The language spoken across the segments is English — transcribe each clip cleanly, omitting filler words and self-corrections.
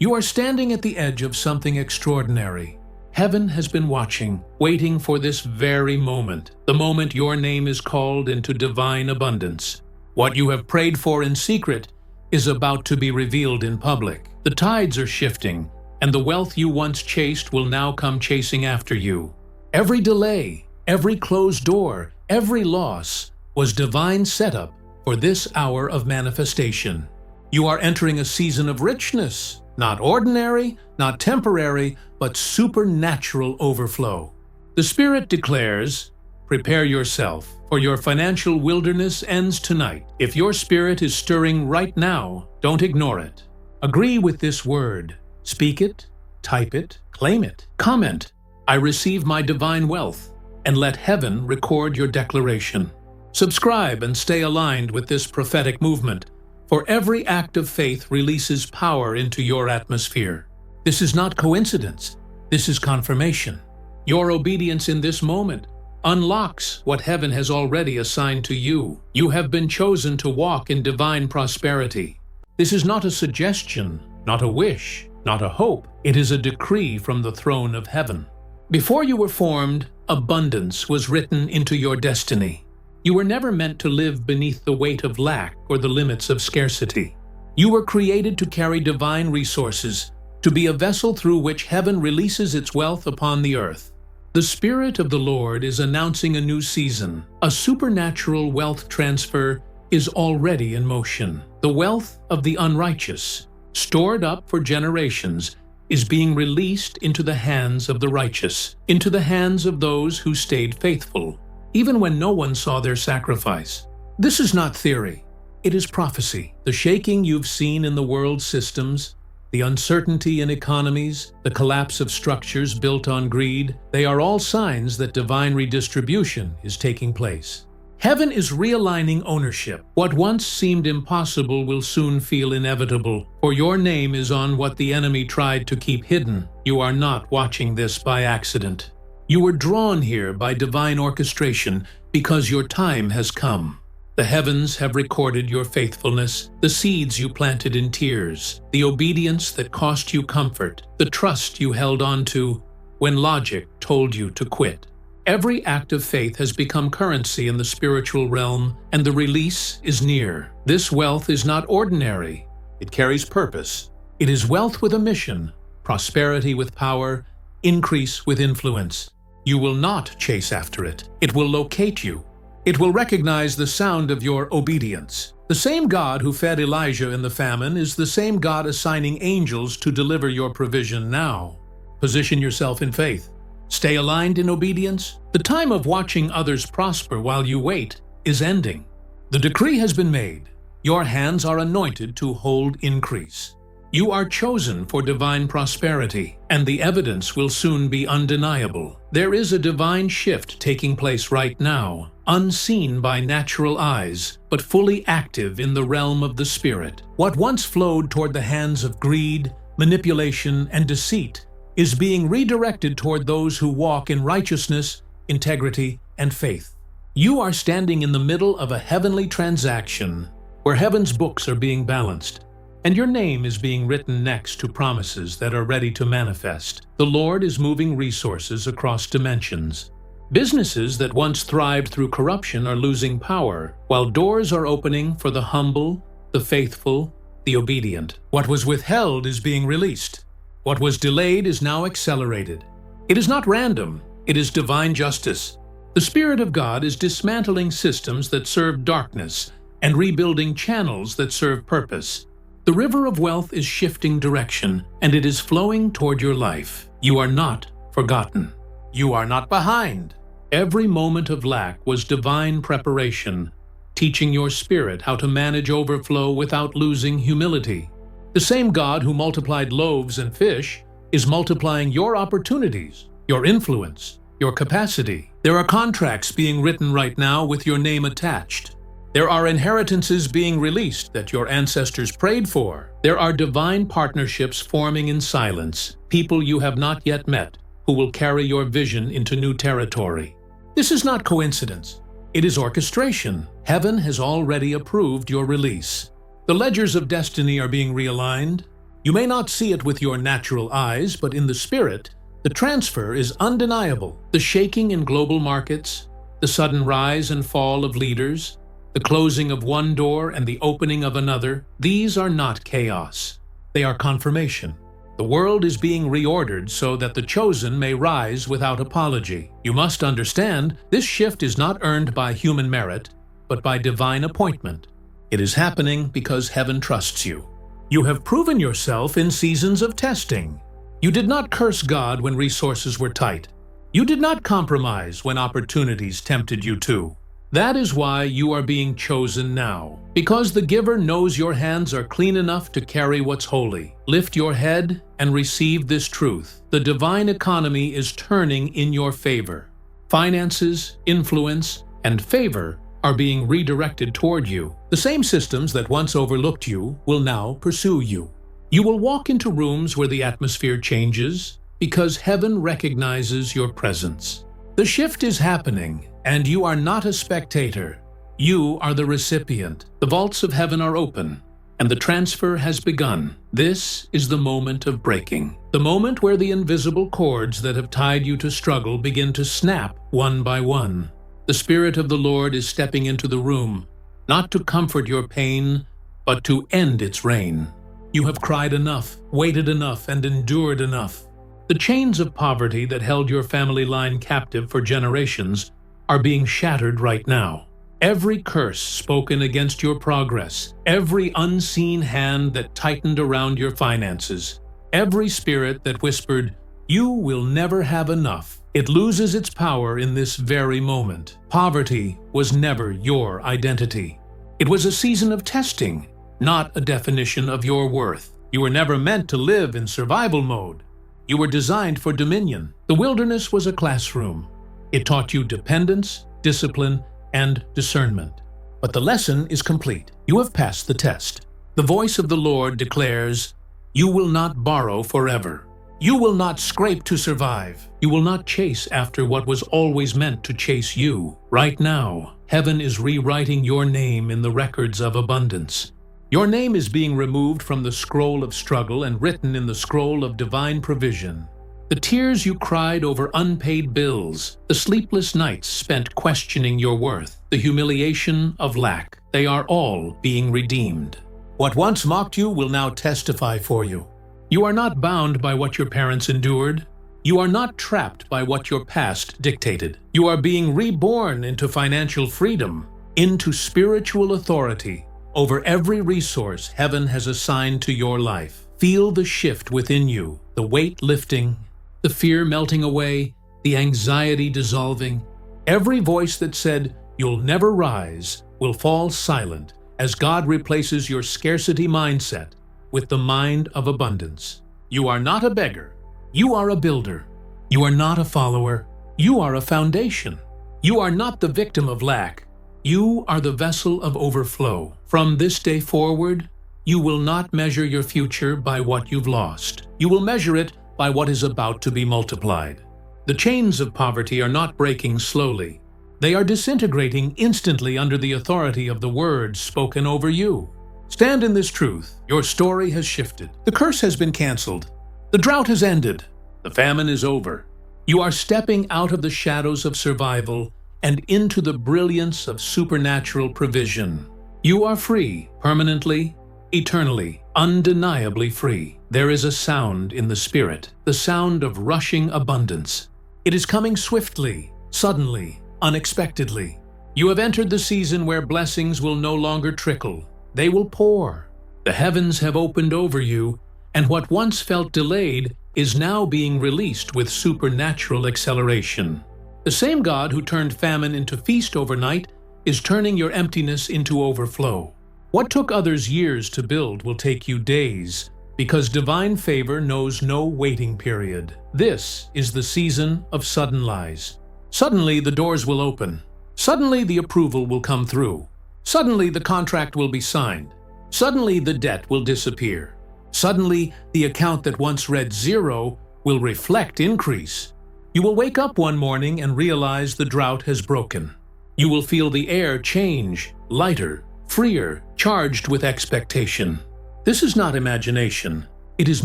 You are standing at the edge of something extraordinary. Heaven has been watching, waiting for this very moment, the moment your name is called into divine abundance. What you have prayed for in secret is about to be revealed in public. The tides are shifting, and the wealth you once chased will now come chasing after you. Every delay, every closed door, every loss was divine setup for this hour of manifestation. You are entering a season of richness, not ordinary, not temporary, but supernatural overflow. The Spirit declares, prepare yourself, for your financial wilderness ends tonight. If your spirit is stirring right now, don't ignore it. Agree with this word. Speak it, type it, claim it. Comment, I receive my divine wealth, and let heaven record your declaration. Subscribe and stay aligned with this prophetic movement, for every act of faith releases power into your atmosphere. This is not coincidence. This is confirmation. Your obedience in this moment unlocks what heaven has already assigned to you. You have been chosen to walk in divine prosperity. This is not a suggestion, not a wish, not a hope. It is a decree from the throne of heaven. Before you were formed, abundance was written into your destiny. You were never meant to live beneath the weight of lack or the limits of scarcity. You were created to carry divine resources, to be a vessel through which heaven releases its wealth upon the earth. The Spirit of the Lord is announcing a new season. A supernatural wealth transfer is already in motion. The wealth of the unrighteous, stored up for generations, is being released into the hands of the righteous, into the hands of those who stayed faithful, even when no one saw their sacrifice. This is not theory. It is prophecy. The shaking you've seen in the world's systems, the uncertainty in economies, the collapse of structures built on greed, they are all signs that divine redistribution is taking place. Heaven is realigning ownership. What once seemed impossible will soon feel inevitable, for your name is on what the enemy tried to keep hidden. You are not watching this by accident. You were drawn here by divine orchestration because your time has come. The heavens have recorded your faithfulness, the seeds you planted in tears, the obedience that cost you comfort, the trust you held on to when logic told you to quit. Every act of faith has become currency in the spiritual realm, and the release is near. This wealth is not ordinary. It carries purpose. It is wealth with a mission, prosperity with power, increase with influence. You will not chase after it. It will locate you. It will recognize the sound of your obedience. The same God who fed Elijah in the famine is the same God assigning angels to deliver your provision now. Position yourself in faith. Stay aligned in obedience. The time of watching others prosper while you wait is ending. The decree has been made. Your hands are anointed to hold increase. You are chosen for divine prosperity, and the evidence will soon be undeniable. There is a divine shift taking place right now, unseen by natural eyes, but fully active in the realm of the Spirit. What once flowed toward the hands of greed, manipulation, and deceit is being redirected toward those who walk in righteousness, integrity, and faith. You are standing in the middle of a heavenly transaction where heaven's books are being balanced, and your name is being written next to promises that are ready to manifest. The Lord is moving resources across dimensions. Businesses that once thrived through corruption are losing power, while doors are opening for the humble, the faithful, the obedient. What was withheld is being released. What was delayed is now accelerated. It is not random. It is divine justice. The Spirit of God is dismantling systems that serve darkness and rebuilding channels that serve purpose. The river of wealth is shifting direction, and it is flowing toward your life. You are not forgotten. You are not behind. Every moment of lack was divine preparation, teaching your spirit how to manage overflow without losing humility. The same God who multiplied loaves and fish is multiplying your opportunities, your influence, your capacity. There are contracts being written right now with your name attached. There are inheritances being released that your ancestors prayed for. There are divine partnerships forming in silence, people you have not yet met, who will carry your vision into new territory. This is not coincidence. It is orchestration. Heaven has already approved your release. The ledgers of destiny are being realigned. You may not see it with your natural eyes, but in the spirit, the transfer is undeniable. The shaking in global markets, the sudden rise and fall of leaders, the closing of one door and the opening of another, these are not chaos. They are confirmation. The world is being reordered so that the chosen may rise without apology. You must understand, this shift is not earned by human merit, but by divine appointment. It is happening because heaven trusts you. You have proven yourself in seasons of testing. You did not curse God when resources were tight. You did not compromise when opportunities tempted you to. That is why you are being chosen now, because the giver knows your hands are clean enough to carry what's holy. Lift your head and receive this truth. The divine economy is turning in your favor. Finances, influence, and favor are being redirected toward you. The same systems that once overlooked you will now pursue you. You will walk into rooms where the atmosphere changes because heaven recognizes your presence. The shift is happening, and you are not a spectator. You are the recipient. The vaults of heaven are open, and the transfer has begun. This is the moment of breaking. The moment where the invisible cords that have tied you to struggle begin to snap one by one. The Spirit of the Lord is stepping into the room, not to comfort your pain, but to end its reign. You have cried enough, waited enough, and endured enough. The chains of poverty that held your family line captive for generations are being shattered right now. Every curse spoken against your progress, every unseen hand that tightened around your finances, every spirit that whispered, "You will never have enough," it loses its power in this very moment. Poverty was never your identity. It was a season of testing, not a definition of your worth. You were never meant to live in survival mode. You were designed for dominion. The wilderness was a classroom. It taught you dependence, discipline, and discernment. But the lesson is complete. You have passed the test. The voice of the Lord declares, "You will not borrow forever. You will not scrape to survive. You will not chase after what was always meant to chase you." Right now, heaven is rewriting your name in the records of abundance. Your name is being removed from the scroll of struggle and written in the scroll of divine provision. The tears you cried over unpaid bills, the sleepless nights spent questioning your worth, the humiliation of lack, they are all being redeemed. What once mocked you will now testify for you. You are not bound by what your parents endured. You are not trapped by what your past dictated. You are being reborn into financial freedom, into spiritual authority over every resource heaven has assigned to your life. Feel the shift within you, the weight lifting, the fear melting away, the anxiety dissolving. Every voice that said, "You'll never rise," will fall silent as God replaces your scarcity mindset with the mind of abundance. You are not a beggar. You are a builder. You are not a follower. You are a foundation. You are not the victim of lack. You are the vessel of overflow. From this day forward, you will not measure your future by what you've lost. You will measure it by what is about to be multiplied. The chains of poverty are not breaking slowly. They are disintegrating instantly under the authority of the words spoken over you. Stand in this truth. Your story has shifted. The curse has been canceled. The drought has ended. The famine is over. You are stepping out of the shadows of survival and into the brilliance of supernatural provision. You are free, permanently, eternally, undeniably free. There is a sound in the Spirit, the sound of rushing abundance. It is coming swiftly, suddenly, unexpectedly. You have entered the season where blessings will no longer trickle. They will pour. The heavens have opened over you, and what once felt delayed is now being released with supernatural acceleration. The same God who turned famine into feast overnight is turning your emptiness into overflow. What took others years to build will take you days, because divine favor knows no waiting period. This is the season of sudden lies. Suddenly the doors will open. Suddenly the approval will come through. Suddenly the contract will be signed. Suddenly the debt will disappear. Suddenly the account that once read 0 will reflect increase. You will wake up one morning and realize the drought has broken. You will feel the air change, lighter, freer, charged with expectation. This is not imagination. It is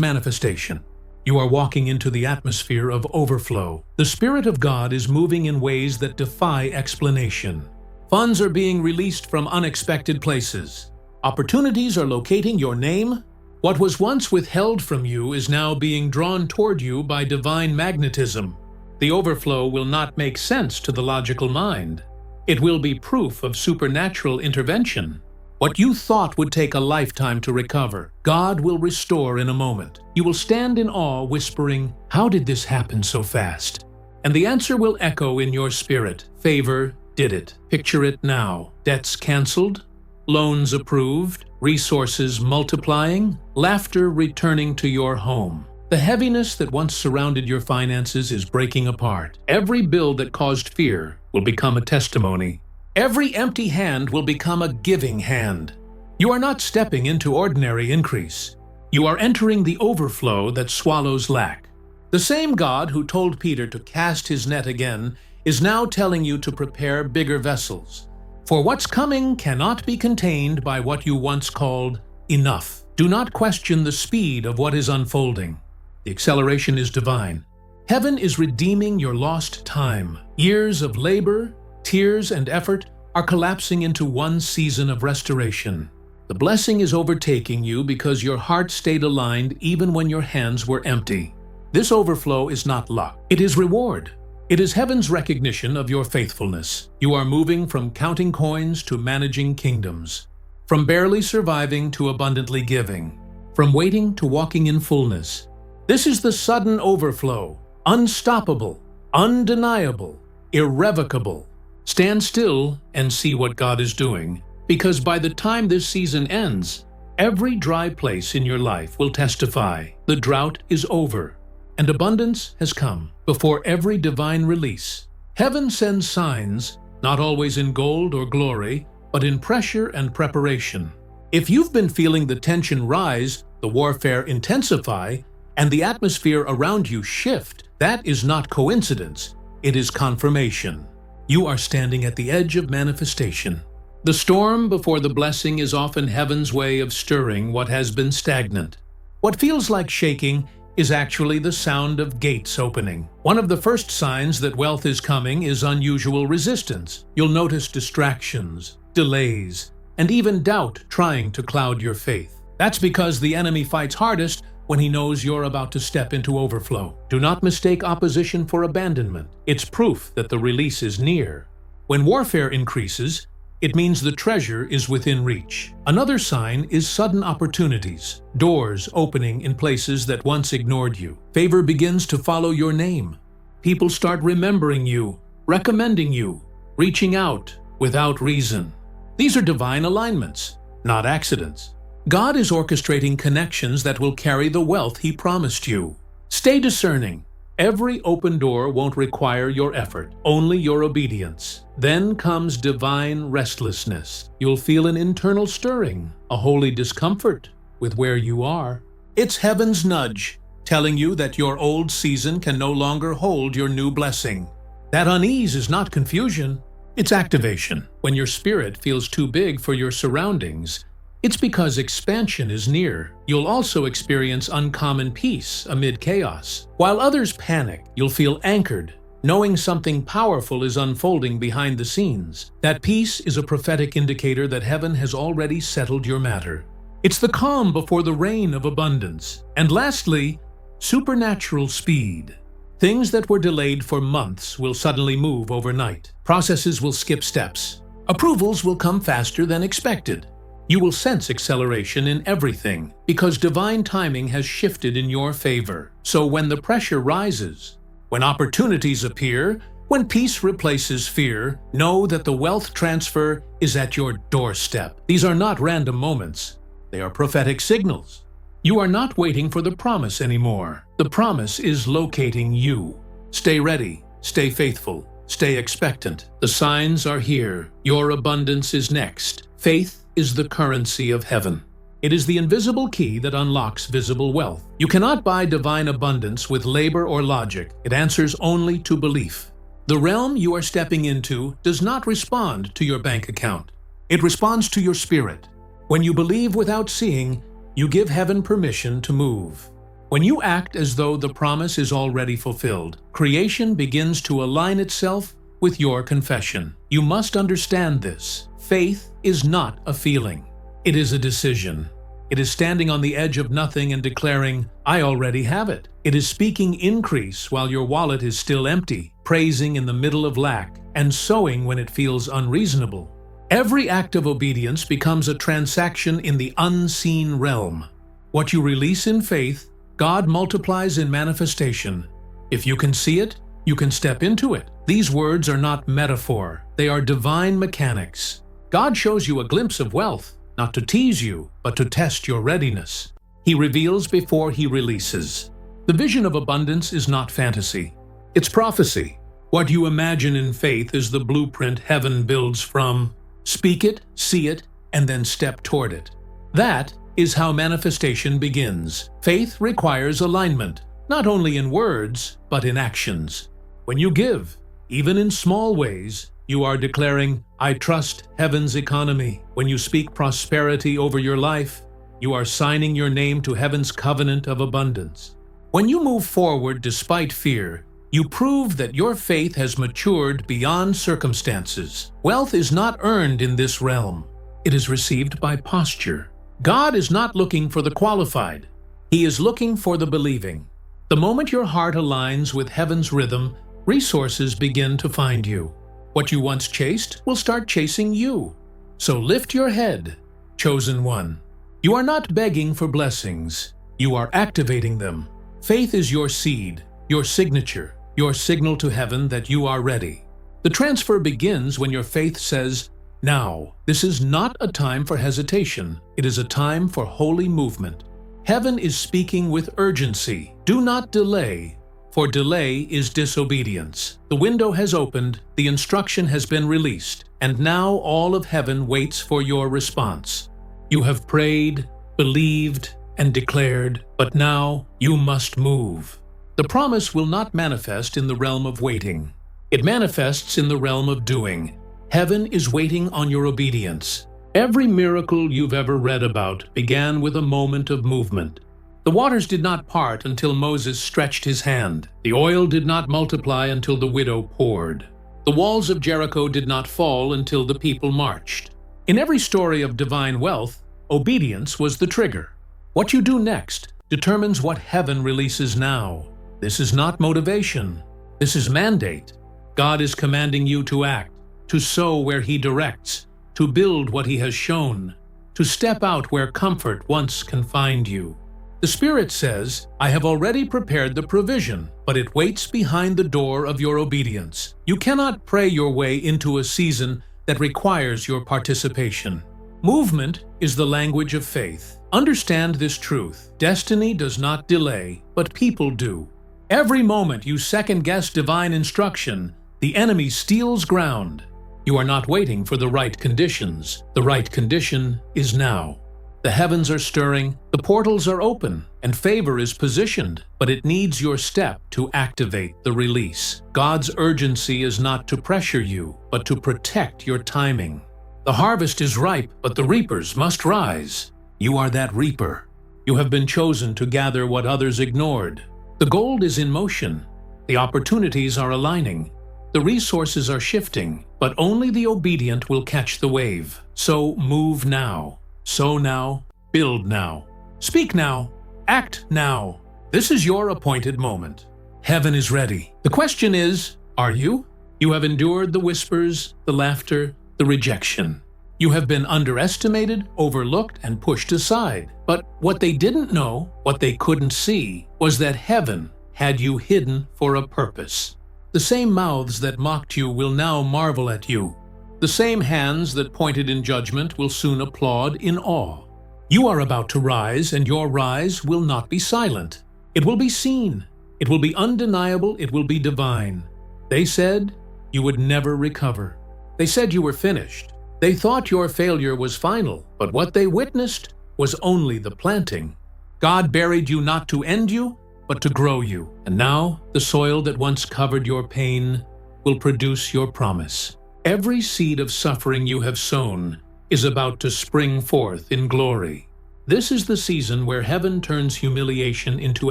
manifestation. You are walking into the atmosphere of overflow. The Spirit of God is moving in ways that defy explanation. Funds are being released from unexpected places. Opportunities are locating your name. What was once withheld from you is now being drawn toward you by divine magnetism. The overflow will not make sense to the logical mind. It will be proof of supernatural intervention. What you thought would take a lifetime to recover, God will restore in a moment. You will stand in awe, whispering, "How did this happen so fast?" And the answer will echo in your spirit. Favor did it. Picture it now. Debts canceled, loans approved, resources multiplying, laughter returning to your home. The heaviness that once surrounded your finances is breaking apart. Every bill that caused fear will become a testimony. Every empty hand will become a giving hand. You are not stepping into ordinary increase. You are entering the overflow that swallows lack. The same God who told Peter to cast his net again is now telling you to prepare bigger vessels. For what's coming cannot be contained by what you once called enough. Do not question the speed of what is unfolding. The acceleration is divine. Heaven is redeeming your lost time. Years of labor, tears, and effort are collapsing into one season of restoration. The blessing is overtaking you because your heart stayed aligned even when your hands were empty. This overflow is not luck. It is reward. It is heaven's recognition of your faithfulness. You are moving from counting coins to managing kingdoms, from barely surviving to abundantly giving, from waiting to walking in fullness. This is the sudden overflow, unstoppable, undeniable, irrevocable. Stand still and see what God is doing, because by the time this season ends, every dry place in your life will testify the drought is over and abundance has come. Before every divine release, heaven sends signs, not always in gold or glory, but in pressure and preparation. If you've been feeling the tension rise, the warfare intensify, and the atmosphere around you shift, that is not coincidence, it is confirmation. You are standing at the edge of manifestation. The storm before the blessing is often heaven's way of stirring what has been stagnant. What feels like shaking is actually the sound of gates opening. One of the first signs that wealth is coming is unusual resistance. You'll notice distractions, delays, and even doubt trying to cloud your faith. That's because the enemy fights hardest when he knows you're about to step into overflow. Do not mistake opposition for abandonment. It's proof that the release is near. When warfare increases, it means the treasure is within reach. Another sign is sudden opportunities, doors opening in places that once ignored you. Favor begins to follow your name. People start remembering you, recommending you, reaching out without reason. These are divine alignments, not accidents. God is orchestrating connections that will carry the wealth He promised you. Stay discerning. Every open door won't require your effort, only your obedience. Then comes divine restlessness. You'll feel an internal stirring, a holy discomfort with where you are. It's heaven's nudge, telling you that your old season can no longer hold your new blessing. That unease is not confusion, it's activation. When your spirit feels too big for your surroundings, it's because expansion is near. You'll also experience uncommon peace amid chaos. While others panic, you'll feel anchored, knowing something powerful is unfolding behind the scenes. That peace is a prophetic indicator that heaven has already settled your matter. It's the calm before the rain of abundance. And lastly, supernatural speed. Things that were delayed for months will suddenly move overnight. Processes will skip steps. Approvals will come faster than expected. You will sense acceleration in everything because divine timing has shifted in your favor. So when the pressure rises, when opportunities appear, when peace replaces fear, know that the wealth transfer is at your doorstep. These are not random moments. They are prophetic signals. You are not waiting for the promise anymore. The promise is locating you. Stay ready, stay faithful, stay expectant. The signs are here. Your abundance is next. Faith is the currency of heaven. It is the invisible key that unlocks visible wealth. You cannot buy divine abundance with labor or logic. It answers only to belief. The realm you are stepping into does not respond to your bank account. It responds to your spirit. When you believe without seeing, You give heaven permission to move. When you act as though the promise is already fulfilled, creation begins to align itself with your confession. You must understand this. Faith is not a feeling. It is a decision. It is standing on the edge of nothing and declaring, I already have it. It is speaking increase while your wallet is still empty, praising in the middle of lack, and sowing when it feels unreasonable. Every act of obedience becomes a transaction in the unseen realm. What you release in faith, God multiplies in manifestation. If you can see it, you can step into it. These words are not metaphor, they are divine mechanics. God shows you a glimpse of wealth, not to tease you, but to test your readiness. He reveals before he releases. The vision of abundance is not fantasy, it's prophecy. What you imagine in faith is the blueprint heaven builds from. Speak it, see it, and then step toward it. That is how manifestation begins. Faith requires alignment, not only in words, but in actions. When you give, even in small ways, you are declaring, I trust heaven's economy. When you speak prosperity over your life, you are signing your name to heaven's covenant of abundance. When you move forward despite fear, you prove that your faith has matured beyond circumstances. Wealth is not earned in this realm. It is received by posture. God is not looking for the qualified. He is looking for the believing. The moment your heart aligns with heaven's rhythm, resources begin to find you. What you once chased will start chasing you. So lift your head, chosen one. You are not begging for blessings. You are activating them. Faith is your seed, your signature, your signal to heaven that you are ready. The transfer begins when your faith says, now, this is not a time for hesitation. It is a time for holy movement. Heaven is speaking with urgency. Do not delay, for delay is disobedience. The window has opened, the instruction has been released, and now all of heaven waits for your response. You have prayed, believed, and declared, but now you must move. The promise will not manifest in the realm of waiting. It manifests in the realm of doing. Heaven is waiting on your obedience. Every miracle you've ever read about began with a moment of movement. The waters did not part until Moses stretched his hand. The oil did not multiply until the widow poured. The walls of Jericho did not fall until the people marched. In every story of divine wealth, obedience was the trigger. What you do next determines what heaven releases now. This is not motivation. This is mandate. God is commanding you to act, to sow where He directs, to build what He has shown, to step out where comfort once confined you. The Spirit says, I have already prepared the provision, but it waits behind the door of your obedience. You cannot pray your way into a season that requires your participation. Movement is the language of faith. Understand this truth. Destiny does not delay, but people do. Every moment you second-guess divine instruction, the enemy steals ground. You are not waiting for the right conditions. The right condition is now. The heavens are stirring, the portals are open, and favor is positioned, but it needs your step to activate the release. God's urgency is not to pressure you, but to protect your timing. The harvest is ripe, but the reapers must rise. You are that reaper. You have been chosen to gather what others ignored. The gold is in motion. The opportunities are aligning. The resources are shifting, but only the obedient will catch the wave. So move now. Sow now. Build now. Speak now. Act now. This is your appointed moment. Heaven is ready. The question is, are you? You have endured the whispers, the laughter, the rejection. You have been underestimated, overlooked, and pushed aside. But what they didn't know, what they couldn't see, was that heaven had you hidden for a purpose. The same mouths that mocked you will now marvel at you. The same hands that pointed in judgment will soon applaud in awe. You are about to rise, and your rise will not be silent. It will be seen. It will be undeniable. It will be divine. They said you would never recover. They said you were finished. They thought your failure was final, but what they witnessed was only the planting. God buried you not to end you, but to grow you. And now, the soil that once covered your pain will produce your promise. Every seed of suffering you have sown is about to spring forth in glory. This is the season where heaven turns humiliation into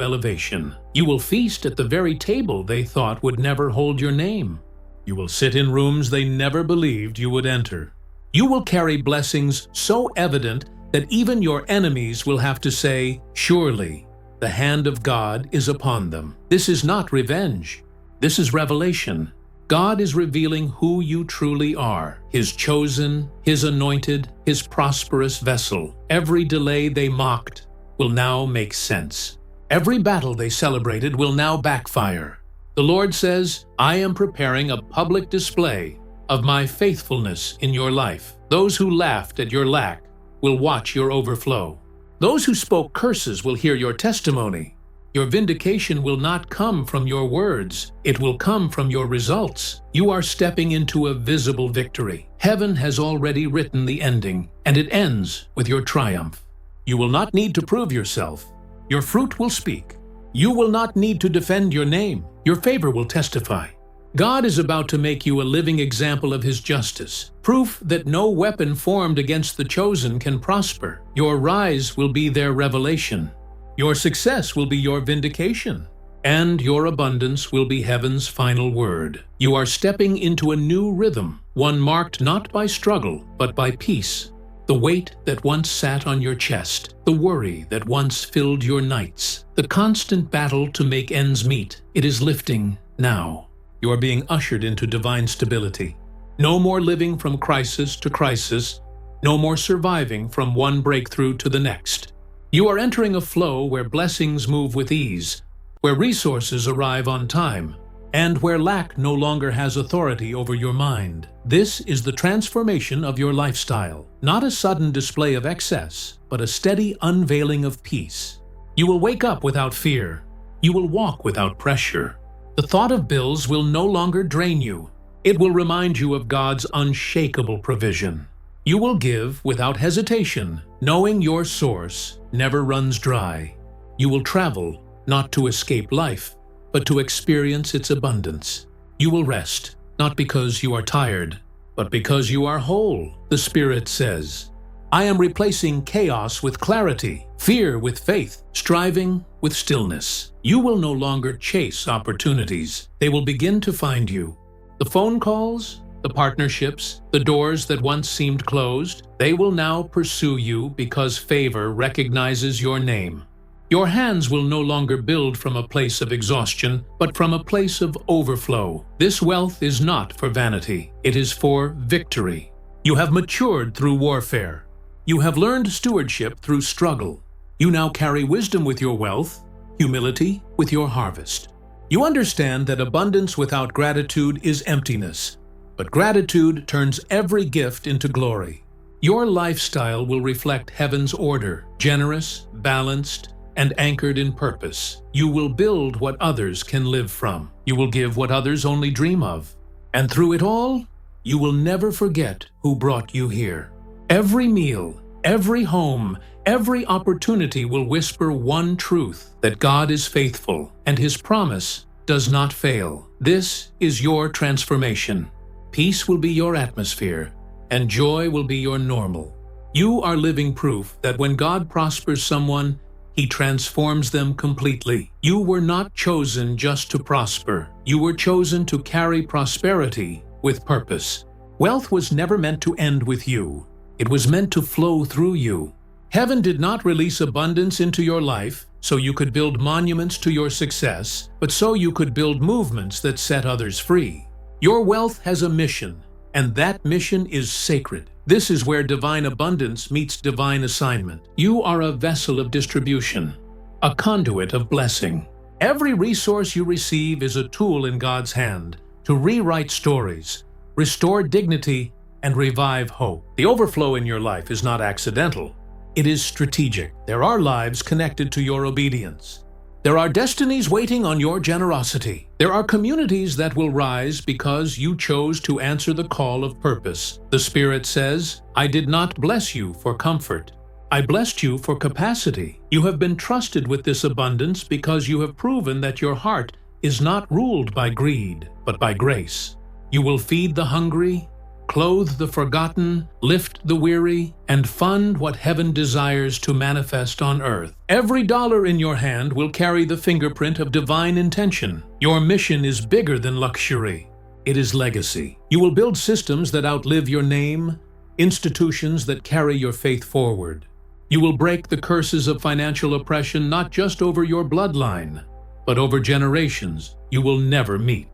elevation. You will feast at the very table they thought would never hold your name. You will sit in rooms they never believed you would enter. You will carry blessings so evident that even your enemies will have to say, "Surely, the hand of God is upon them." This is not revenge. This is revelation. God is revealing who you truly are, His chosen, His anointed, His prosperous vessel. Every delay they mocked will now make sense. Every battle they celebrated will now backfire. The Lord says, "I am preparing a public display of my faithfulness in your life. Those who laughed at your lack will watch your overflow. Those who spoke curses will hear your testimony. Your vindication will not come from your words, it will come from your results. You are stepping into a visible victory. Heaven has already written the ending, and it ends with your triumph. You will not need to prove yourself. Your fruit will speak. You will not need to defend your name. Your favor will testify. God is about to make you a living example of His justice, proof that no weapon formed against the chosen can prosper. Your rise will be their revelation. Your success will be your vindication, and your abundance will be heaven's final word. You are stepping into a new rhythm, one marked not by struggle, but by peace. The weight that once sat on your chest, the worry that once filled your nights, the constant battle to make ends meet, it is lifting now. You are being ushered into divine stability. No more living from crisis to crisis, no more surviving from one breakthrough to the next. You are entering a flow where blessings move with ease, where resources arrive on time, and where lack no longer has authority over your mind. This is the transformation of your lifestyle, not a sudden display of excess, but a steady unveiling of peace. You will wake up without fear. You will walk without pressure. The thought of bills will no longer drain you. It will remind you of God's unshakable provision. You will give without hesitation, knowing your source never runs dry. You will travel, not to escape life, but to experience its abundance. You will rest, not because you are tired, but because you are whole. The Spirit says, "I am replacing chaos with clarity, fear with faith, striving with stillness." You will no longer chase opportunities. They will begin to find you. The phone calls, the partnerships, the doors that once seemed closed, they will now pursue you because favor recognizes your name. Your hands will no longer build from a place of exhaustion, but from a place of overflow. This wealth is not for vanity, it is for victory. You have matured through warfare. You have learned stewardship through struggle. You now carry wisdom with your wealth, humility with your harvest. You understand that abundance without gratitude is emptiness, but gratitude turns every gift into glory. Your lifestyle will reflect heaven's order, generous, balanced, and anchored in purpose. You will build what others can live from. You will give what others only dream of. And through it all, you will never forget who brought you here. Every meal, every home, every opportunity will whisper one truth, that God is faithful and His promise does not fail. This is your transformation. Peace will be your atmosphere, and joy will be your normal. You are living proof that when God prospers someone, He transforms them completely. You were not chosen just to prosper. You were chosen to carry prosperity with purpose. Wealth was never meant to end with you. It was meant to flow through you. Heaven did not release abundance into your life so you could build monuments to your success, but so you could build movements that set others free. Your wealth has a mission, and that mission is sacred. This is where divine abundance meets divine assignment. You are a vessel of distribution, a conduit of blessing. Every resource you receive is a tool in God's hand to rewrite stories, restore dignity, and revive hope. The overflow in your life is not accidental. It is strategic. There are lives connected to your obedience. There are destinies waiting on your generosity. There are communities that will rise because you chose to answer the call of purpose. The Spirit says, "I did not bless you for comfort. I blessed you for capacity." You have been trusted with this abundance because you have proven that your heart is not ruled by greed, but by grace. You will feed the hungry, clothe the forgotten, lift the weary, and fund what heaven desires to manifest on earth. Every dollar in your hand will carry the fingerprint of divine intention. Your mission is bigger than luxury. It is legacy. You will build systems that outlive your name, institutions that carry your faith forward. You will break the curses of financial oppression not just over your bloodline, but over generations you will never meet.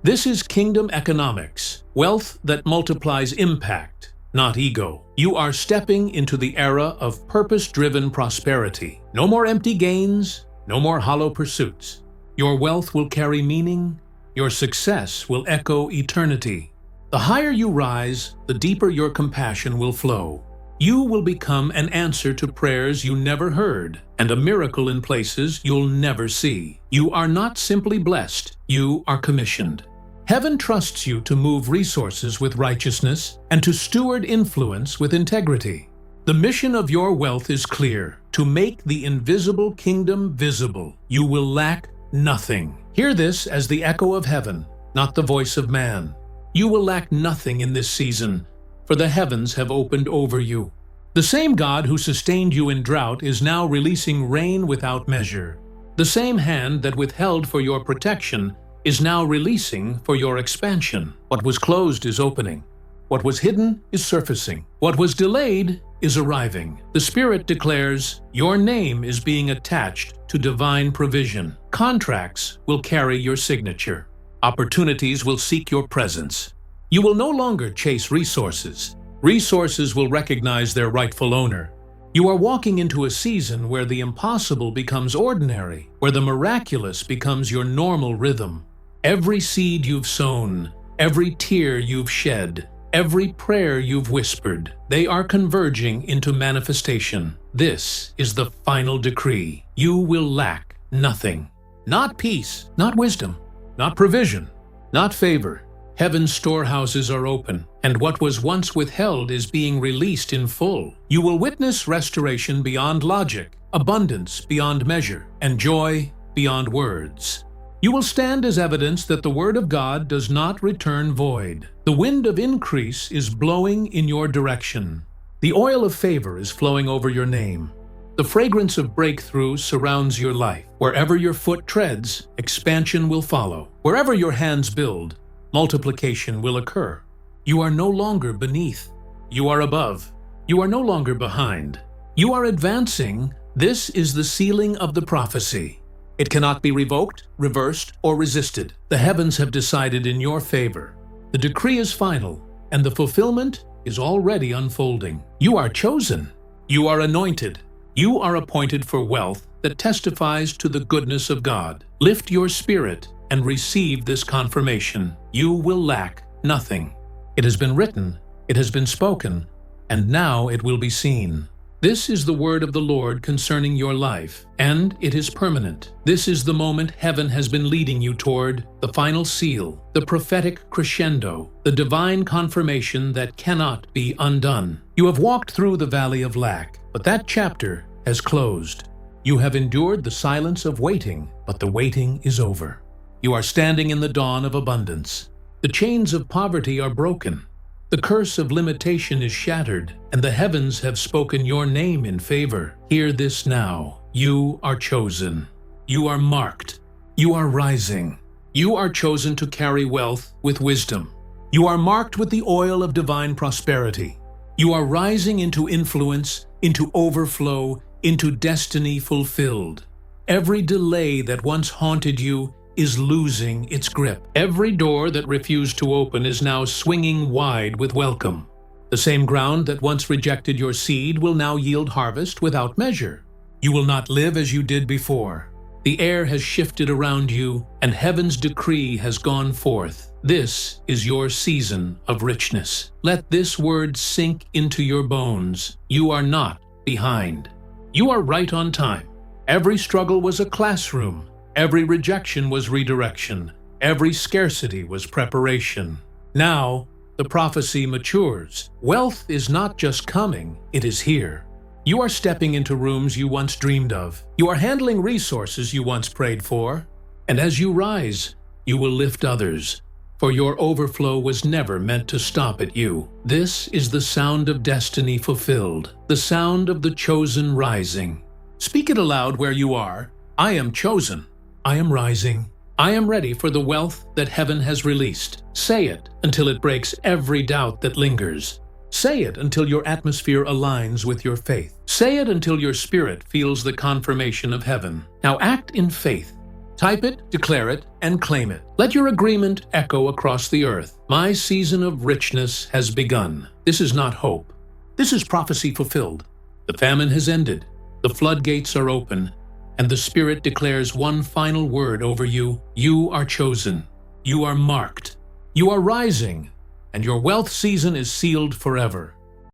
This is kingdom economics, wealth that multiplies impact, not ego. You are stepping into the era of purpose-driven prosperity. No more empty gains, no more hollow pursuits. Your wealth will carry meaning, your success will echo eternity. The higher you rise, the deeper your compassion will flow. You will become an answer to prayers you never heard, and a miracle in places you'll never see. You are not simply blessed, you are commissioned. Heaven trusts you to move resources with righteousness and to steward influence with integrity. The mission of your wealth is clear: to make the invisible kingdom visible. You will lack nothing. Hear this as the echo of heaven, not the voice of man. You will lack nothing in this season, for the heavens have opened over you. The same God who sustained you in drought is now releasing rain without measure. The same hand that withheld for your protection is now releasing for your expansion. What was closed is opening. What was hidden is surfacing. What was delayed is arriving. The Spirit declares, your name is being attached to divine provision. Contracts will carry your signature. Opportunities will seek your presence. You will no longer chase resources. Resources will recognize their rightful owner. You are walking into a season where the impossible becomes ordinary, where the miraculous becomes your normal rhythm. Every seed you've sown, every tear you've shed, every prayer you've whispered, they are converging into manifestation. This is the final decree. You will lack nothing. Not peace, not wisdom, not provision, not favor. Heaven's storehouses are open, and what was once withheld is being released in full. You will witness restoration beyond logic, abundance beyond measure, and joy beyond words. You will stand as evidence that the word of God does not return void. The wind of increase is blowing in your direction. The oil of favor is flowing over your name. The fragrance of breakthrough surrounds your life. Wherever your foot treads, expansion will follow. Wherever your hands build, multiplication will occur. You are no longer beneath. You are above. You are no longer behind. You are advancing. This is the sealing of the prophecy. It cannot be revoked, reversed, or resisted. The heavens have decided in your favor. The decree is final, and the fulfillment is already unfolding. You are chosen. You are anointed. You are appointed for wealth that testifies to the goodness of God. Lift your spirit and receive this confirmation. You will lack nothing. It has been written, it has been spoken, and now it will be seen. This is the word of the Lord concerning your life, and it is permanent. This is the moment heaven has been leading you toward, the final seal, the prophetic crescendo, the divine confirmation that cannot be undone. You have walked through the valley of lack, but that chapter has closed. You have endured the silence of waiting, but the waiting is over. You are standing in the dawn of abundance. The chains of poverty are broken. The curse of limitation is shattered, and the heavens have spoken your name in favor. Hear this now. You are chosen. You are marked. You are rising. You are chosen to carry wealth with wisdom. You are marked with the oil of divine prosperity. You are rising into influence, into overflow, into destiny fulfilled. Every delay that once haunted you is losing its grip. Every door that refused to open is now swinging wide with welcome. The same ground that once rejected your seed will now yield harvest without measure. You will not live as you did before. The air has shifted around you, and heaven's decree has gone forth. This is your season of richness. Let this word sink into your bones. You are not behind. You are right on time. Every struggle was a classroom. Every rejection was redirection. Every scarcity was preparation. Now, the prophecy matures. Wealth is not just coming, it is here. You are stepping into rooms you once dreamed of. You are handling resources you once prayed for. And as you rise, you will lift others. for your overflow was never meant to stop at you. This is the sound of destiny fulfilled, the sound of the chosen rising. Speak it aloud where you are. I am chosen. I am rising. I am ready for the wealth that heaven has released. Say it until it breaks every doubt that lingers. Say it until your atmosphere aligns with your faith. Say it until your spirit feels the confirmation of heaven. Now act in faith. Type it, declare it, and claim it. Let your agreement echo across the earth. My season of richness has begun. This is not hope. This is prophecy fulfilled. The famine has ended. The floodgates are open. And the Spirit declares one final word over you. You are chosen. You are marked. You are rising. And your wealth season is sealed forever.